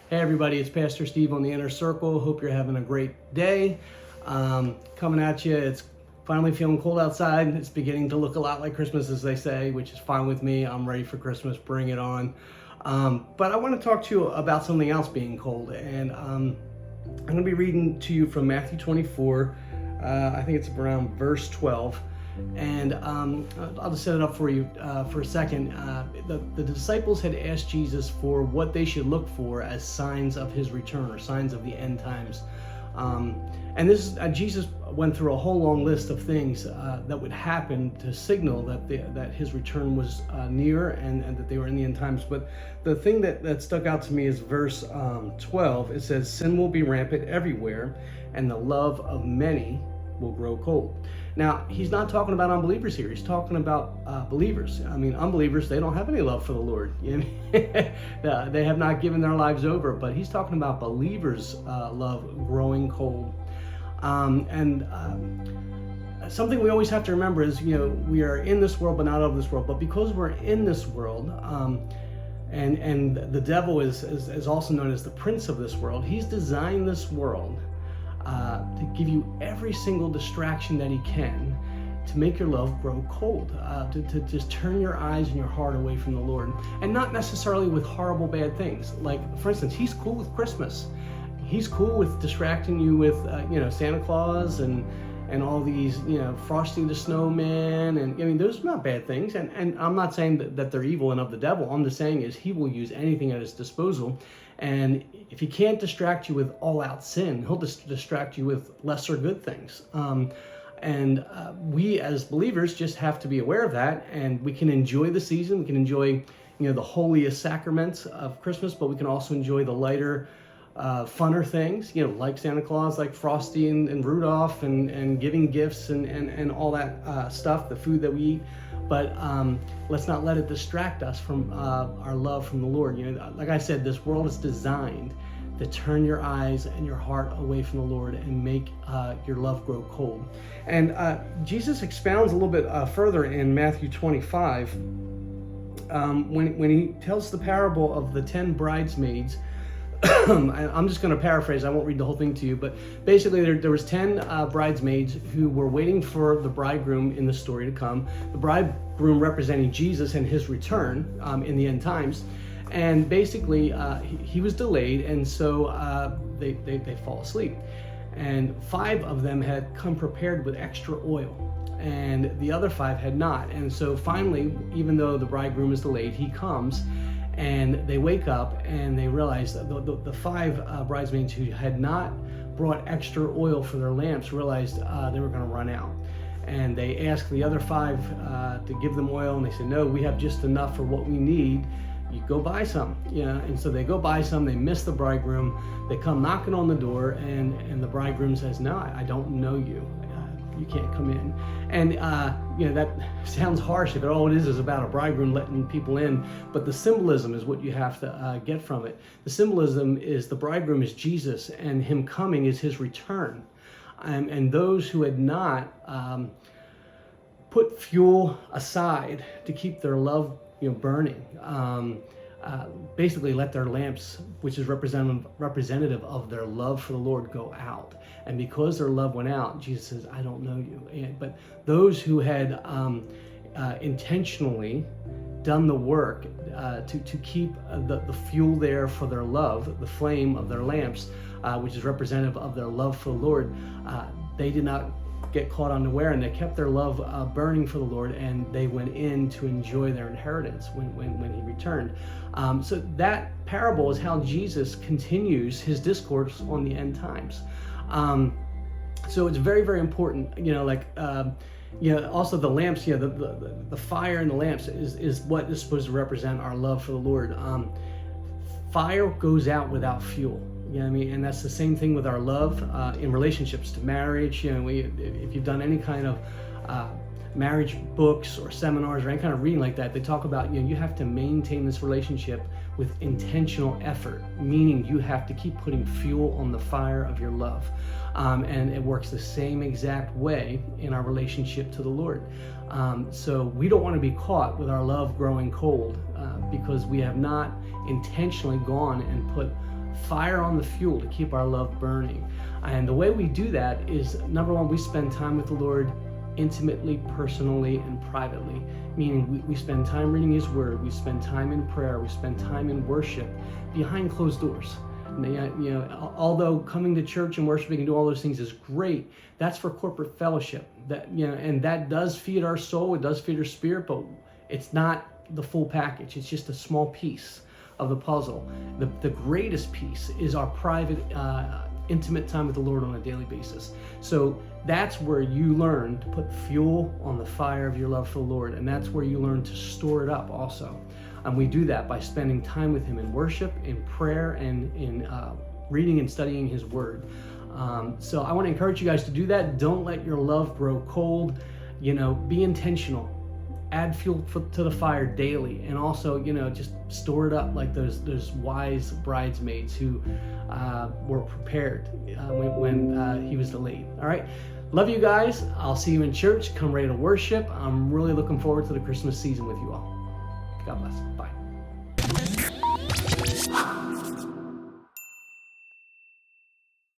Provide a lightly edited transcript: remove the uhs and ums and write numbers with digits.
Hey everybody, it's Pastor Steve on the Inner Circle. Hope you're having a great day. Coming at you, it's finally feeling cold outside. It's beginning to look a lot like Christmas, as they say, which is fine with me. I'm ready for Christmas, bring it on. But I want to talk to you about something else being cold. And I'm going to be reading to you from Matthew 24. I think it's around verse 12. And I'll just set it up for you for a second. The disciples had asked Jesus for what they should look for as signs of his return or signs of the end times. And this Jesus went through a whole long list of things that would happen to signal that his return was near and that they were in the end times. But the thing that stuck out to me is verse 12. It says, "Sin will be rampant everywhere, and the love of many will grow cold." Now, he's not talking about unbelievers here. He's talking about believers. I mean, unbelievers, they don't have any love for the Lord. You know? They have not given their lives over, but he's talking about believers' love growing cold. Something we always have to remember is, we are in this world, but not of this world. But because we're in this world, and the devil is also known as the prince of this world, he's designed this world to give you every single distraction that he can to make your love grow cold, to just turn your eyes and your heart away from the Lord. And not necessarily with horrible bad things. Like, for instance, he's cool with Christmas. He's cool with distracting you with, Santa Claus and all these, Frosty the Snowman. And I mean, those are not bad things. And I'm not saying that they're evil and of the devil. I'm just saying is he will use anything at his disposal. And if he can't distract you with all-out sin, he'll just distract you with lesser good things. We as believers just have to be aware of that, and we can enjoy the season. We can enjoy, the holiest sacraments of Christmas, but we can also enjoy the lighter, funner things, like Santa Claus, like Frosty and Rudolph, and giving gifts and all that stuff, the food that we eat. But let's not let it distract us from our love from the Lord. Like I said, this world is designed to turn your eyes and your heart away from the Lord and make your love grow cold. And Jesus expounds a little bit further in Matthew 25 when he tells the parable of the 10 bridesmaids. I'm just going to paraphrase. I won't read the whole thing to you, but basically there was 10 bridesmaids who were waiting for the bridegroom in the story to come. The bridegroom representing Jesus and his return in the end times. And basically he was delayed, and so they fall asleep. And 5 of them had come prepared with extra oil, and the other 5 had not. And so finally, even though the bridegroom is delayed, he comes. And they wake up and they realize that the 5 bridesmaids who had not brought extra oil for their lamps realized they were going to run out. And they asked the other 5 to give them oil, and they said, "No, we have just enough for what we need. You go buy some." And so they go buy some. They miss the bridegroom. They come knocking on the door, and the bridegroom says, "No, I don't know you. You can't come in." And that sounds harsh if all it is about a bridegroom letting people in, but the symbolism is what you have to get from it. The symbolism is the bridegroom is Jesus, and him coming is his return. And those who had not put fuel aside to keep their love burning, basically let their lamps, which is representative of their love for the Lord, go out. And because their love went out, Jesus says, "I don't know you." But those who had intentionally done the work to keep the fuel there for their love, the flame of their lamps, which is representative of their love for the Lord, they did not get caught unaware, and they kept their love burning for the Lord, and they went in to enjoy their inheritance when he returned. So that parable is how Jesus continues his discourse on the end times. So it's very, very important, also the lamps, the fire in the lamps is what is supposed to represent our love for the Lord. Fire goes out without fuel. And that's the same thing with our love in relationships to marriage. If you've done any kind of marriage books or seminars or any kind of reading like that, they talk about, you have to maintain this relationship with intentional effort, meaning you have to keep putting fuel on the fire of your love. And it works the same exact way in our relationship to the Lord. So we don't want to be caught with our love growing cold because we have not intentionally gone and put fire on the fuel to keep our love burning. And the way we do that is, number one, we spend time with the Lord intimately, personally, and privately. Meaning we spend time reading His Word, we spend time in prayer, we spend time in worship behind closed doors. Although coming to church and worshiping and doing all those things is great, that's for corporate fellowship. And that does feed our soul, it does feed our spirit, but it's not the full package. It's just a small piece of the puzzle. The greatest piece is our private, intimate time with the Lord on a daily basis. So that's where you learn to put fuel on the fire of your love for the Lord, and that's where you learn to store it up also. And we do that by spending time with Him in worship, in prayer, and in reading and studying His Word. So I want to encourage you guys to do that. Don't let your love grow cold. Be intentional. Add fuel to the fire daily, and also, just store it up like those wise bridesmaids who were prepared when he was delayed. All right. Love you guys. I'll see you in church. Come ready to worship. I'm really looking forward to the Christmas season with you all. God bless. Bye.